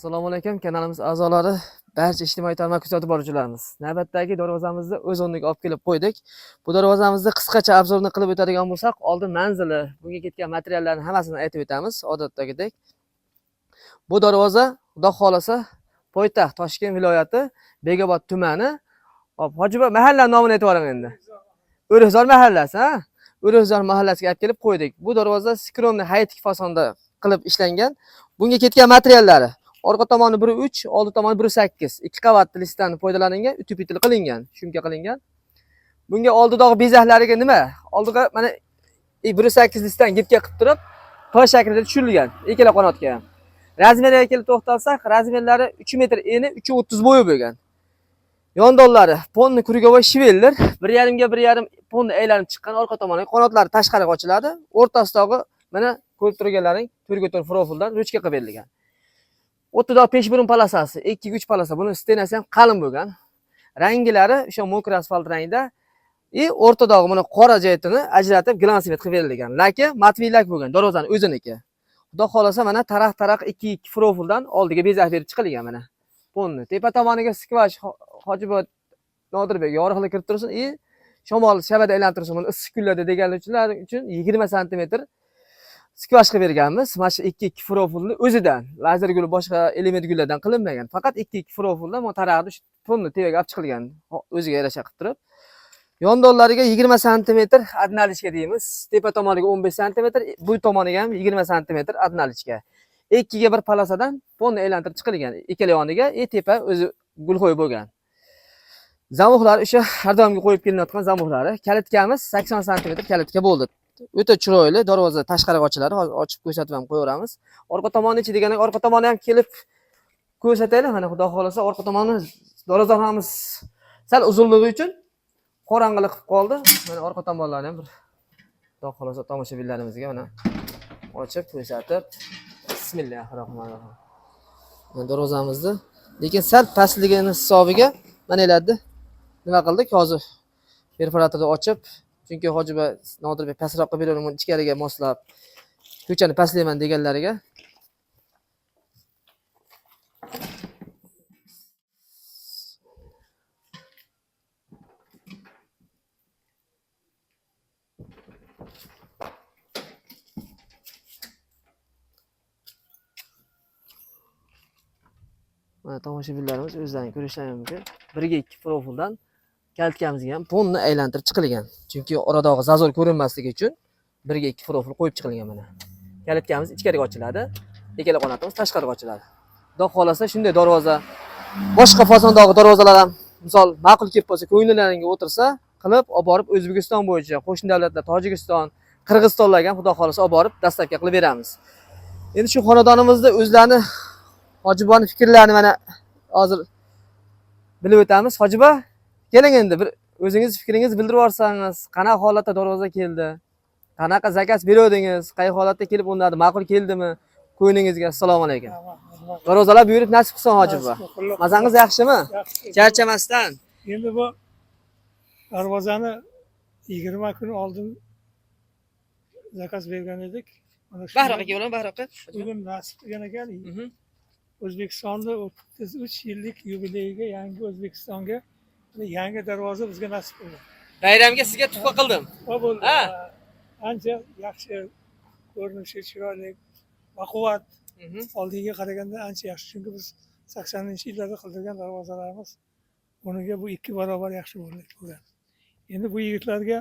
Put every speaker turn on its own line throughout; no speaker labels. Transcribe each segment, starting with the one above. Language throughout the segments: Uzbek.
Assalomu alaykum, kanalimiz a'zolari, barcha ijtimoiy tarmoq kuzatib boruvchilarimiz. Navbatdagi darvozamizni o'z o'rniga olib kelib qo'ydik. Bu darvozamizni qisqacha obzorni qilib o'tadigan bo'lsak, oldin manzili, bunga ketgan materiallarni hammasini aytib o'tamiz, odatdagidek. Bu darvoza, Xudo xolasa, poytaxt Toshkent viloyati, Begobod tumani. Hojiboy mahalla nomini aytib o'raman endi. O'rozor mahallasi, ha? O'rozor mahallasiga olib kelib qo'ydik. Bu darvoza skromniy haytik fasonda qilib ishlangan. Bunga ketgan materiallari orqa tomoni 1.3, oldi tomoni 1.8, 2 qavatli listdan foydalanilgan, util qilingan, shumka qilingan. Bunga oldidagi bezaklariga nima? Oldiga mana 1.8 listdan gipga qilib turib, tosh shaklida tushirilgan, ikkala qanotga ham. Razmeriga kelib to'xtalsak, razmerlari 3 metr eni, 3.30 bo'yi bo'lgan. Yondollari ponni krugovoy shiveller, 1.5 ga 1.5 ponni aylanib chiqqan, orqa tomoni qanotlari tashqariga ochiladi. O'rtasidagi mana ko'rib turganlaring 4x4 profildan ruchka qilib berilgan. O'rtada peshburun palasasi, 2-3 palasa, buni stenasi ham qalin bo'lgan. Ranglari o'sha mokra asfalt rangida, o'rtadagi buni qora joyini ajratib glansvet qilib berilgan. Laki matviy lak bo'lgan, darvozaning o'ziniki. Xudo xolasa mana taraf 2-2 profildan oldiga bezak berib chiqilgan mana. Ponni tepa tomoniga skvash Hojiboy Nodirbek yorug'lik kirib tursin, shamol shabada aylantirsin, buni issiq kunlarda deganlar uchun 20 sm skvash qilib berganmiz. Mana shu 2-2 profilni o'zidan, lazer guli boshqa element gullardan qilinmagan. Faqat 2-2 profildan bu tarafda shu ponni tevaga olib chiqilgan, o'ziga yarasha qilib turib. Yondollariga 20 sm adnalichka deymiz. Tepa tomoniga 15 sm, bu tomoniga ham 20 sm adnalichka. 2 ga 1 palasadan ponni aylantirib chiqilgan. Ikkala yoniga tepa o'zi gulxo'y bo'lgan. Zamuxlar o'sha har doimgi qo'yib kelinayotgan zamuxlari. Kalitkamiz 80 sm kalitka bo'ldi. O'ta chiroyli, darvoza tashqariga ochiladi. Hozir ochib ko'rsatib ham qo'yaveramiz. Orqa tomoni ichi degani orqa tomoni ham kelib ko'rsataylik. Mana Xudo xolasa orqa tomoni darvozamiz sal uzunligi uchun qorong'ilik qilib qoldi. Mana orqa tomonlarni ham bir Xudo xolasa tomoshabinlarimizga mana ochib ko'rsatib. Bismillahirrohmanirrohim. Mana darvozamizni, lekin sal pastligini hisobiga mana elardi. Nima qildik? Hozir perforatorni ochib, chunki Hojiboy Nodirbek pastroqqa beraman, ichkariga moslab ko'chani pastlayman deganlariga. Mana tomoshabinlarimiz o'zlarining ko'rishlari mumkin. 1.2 profildan kalitkamizni ham ponni aylantirib chiqilgan. Chunki oradagi zazor ko'rinmasligi uchun 1.2 profil qo'yib chiqilgan mana. Kalitkamiz ichkariga ochiladi, ikkala qanotimiz tashqariga ochiladi. Xudo xolasa shunday darvoza, boshqa fasondagi darvozalar ham misol ma'qul kelib qolsa, ko'ngillariga o'tirsa, qilib olib borib O'zbekiston bo'yicha qo'shni davlatlar, Tojikiston, Qirg'izistonlarga ham Xudo xolasa olib borib dastavka qilib beramiz. Endi shu xonadonimizda o'zlarini Hojiboyning fikrlarini mana hozir bilib o'tamiz. Hojiboy, keling endi bir o'zingiz fikringizni bildirib yorsangiz, qanaqa holatda darvoza keldi? Qanaqa zakaz berodingiz? Qay holatda kelib o'rnadi? Ma'qul keldimi? Ko'nglingizga. Assalomu alaykum. Darvozalar buyurib nasib qilsin Hojiboy. Mazangiz yaxshimi? Charchamasdan.
Endi bu darvozani 20 kun oldin zakaz bergan edik. Mana shu
Bahroqqa keling, Bahroqqa.
bugun nasib qilgan ekan. O'zbekistonda 33 yillik yubileyiga yangi O'zbekistonga yangi darvoza bizga nasib qildi.
Bayramga sizga tuhfa qildim.
Bo'ldi.
Ha.
Ancha yaxshi ko'rinishi, chiroyli, baquvvat. Oldingiga qaraganda ancha yaxshi. Chunki biz 80-yillarda qildirgan darvozalarimiz uniga bu 2 barobar yaxshi bo'lgan. Endi bu yigitlarga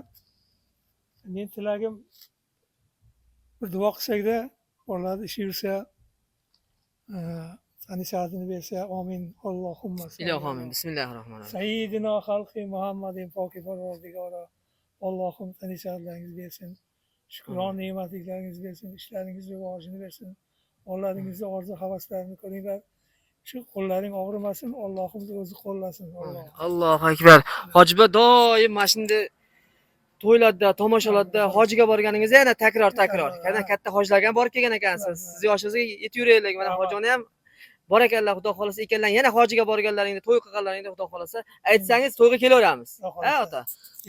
men tilagim bir duo qilsakda, ularning ishi yursa, sanisatini bersa, amin. Allohumma
Ilohim. Bismillahirrohmanirrohim.
Sayyidina xalqi Muhammadin poki parvardigora. Allohim sanisatlaringizni bersin. Shukron ne'matlaringizni bersin, ishlaringizni rivojini bersin. Onlaringizni orzu havaslarini ko'ringlar. Shu qo'llaring og'rimasin, Allohim o'zi qo'llasin.
Allohu akbar. Hojiboy doim mana shunday to'ylarda, tomoshalarda hojiga borganingizda yana takror. Katta hojilarga ham borib kelgan ekansiz. Siz yoshingizga yetib yuraylik. Mana hojoni ham Barakalloh, xudo xolasa ekanlar yana hojiga borganlaringda, to'y qilganlaringda xudo xolasa aytsangiz to'yga kelaveramiz.
Xudo
Ha,
xolasa.
ota.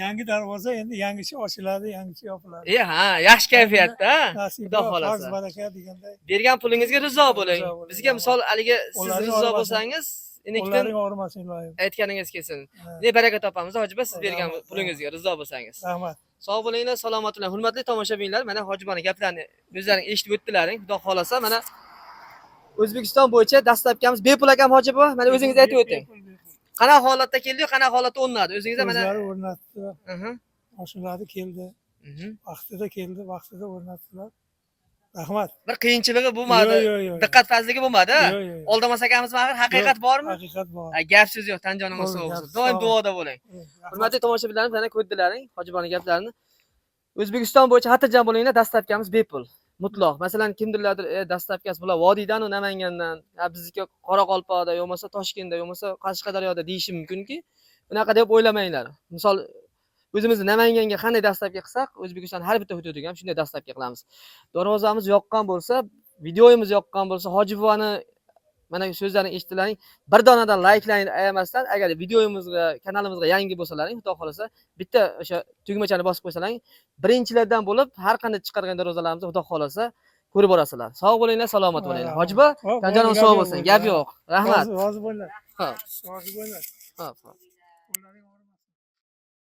Yangi darvoza endi yangicha ochiladi, yangicha yopiladi.
Ha, yaxshi kayfiyatda.
Nasib
Xudo
farz
xolasa.
baraka deganday.
Bergan pulingizga rizo bo'ling.
Rizo bo'ling.
Bizga misol haliga siz
Ularning
rizo
orqasidan-
bo'lsangiz, inikdan
Qo'llaring og'rimasin iloyim.
aytganingiz kelsin.
Ha.
Ne baraka topamiz hojiba siz bergan
Rahmat.
pulingizga rizo bo'lsangiz.
Rahmat.
Sog' bo'linglar, salomat bo'ling. Hurmatli tomoshabinlar, mana hojibani gaplarini o'zlaring eshitib o'tdilaring. Xudo xolasa mana O'zbekiston bo'yicha dastlabkamiz bepul akam hojiba, mana o'zingiz aytib o'ting. Qanaqa holatda keldi-yu, qanaqa holatda o'rnadi? O'zingiz mana
O'zlari o'rnatdi.
Mhm.
Mashinalari keldi.
Mhm.
Vaqtida keldi, vaqtida o'rnatdilar. Rahmat.
Bir qiyinchiligi bo'lmadi.
Yo'q.
Diqqat fazligi bo'lmadi.
Yo'q.
Oldamas akamiz axir haqiqat bormi?
Haqiqat bor.
Gap so'z yo'q, tan joningiz
Bo'ldi,
sog'
gap
bo'lsin.
so'z.
Doim
Sog'
duoda bo'ling.
Rahmat.
Hurmatli tomoshabinlarimiz, mana ko'rdilaring hojiboni gaplarini. O'zbekiston bo'yicha xotirjam bo'linglar, dastlabkamiz bepul. Mutlaq. Masalan, kimdirlardir, dastlabkasi bular Vodiydan va Namangandan, bizniki Qoraqalpoqda, yo bo'lmasa Toshkentda, yo bo'lmasa Qashqadaryoda deyishi mumkinki, bunaqa deb o'ylamanglar. Misol o'zimizni Namanganga qanday dastlabki qilsak, O'zbekiston har bitta hududiga ham shunday dastlabki qilamiz. Darvozamiz yoqqan bo'lsa, videoyimiz yoqqan bo'lsa, hojiboni mana so'zlarini eshitdilaring, bir donadan layklayni ayamasdan, agar videoyimizga, kanalimizga yangi bo'lsalaring, xudo xolasa, bitta o'sha tugmachani bosib qo'ysalaring, birinchilardan bo'lib har qanday chiqargan darvozalarimizni xudo xolasa ko'rib borasizlar. Sog' bo'linglar, salomat bo'linglar. Hojiba, tanjoningiz sog' bo'lsin. Gap yo'q. Rahmat.
Rozi bo'linglar.
Xo'p.
Rozi bo'linglar.
Xo'p.
Qo'llaring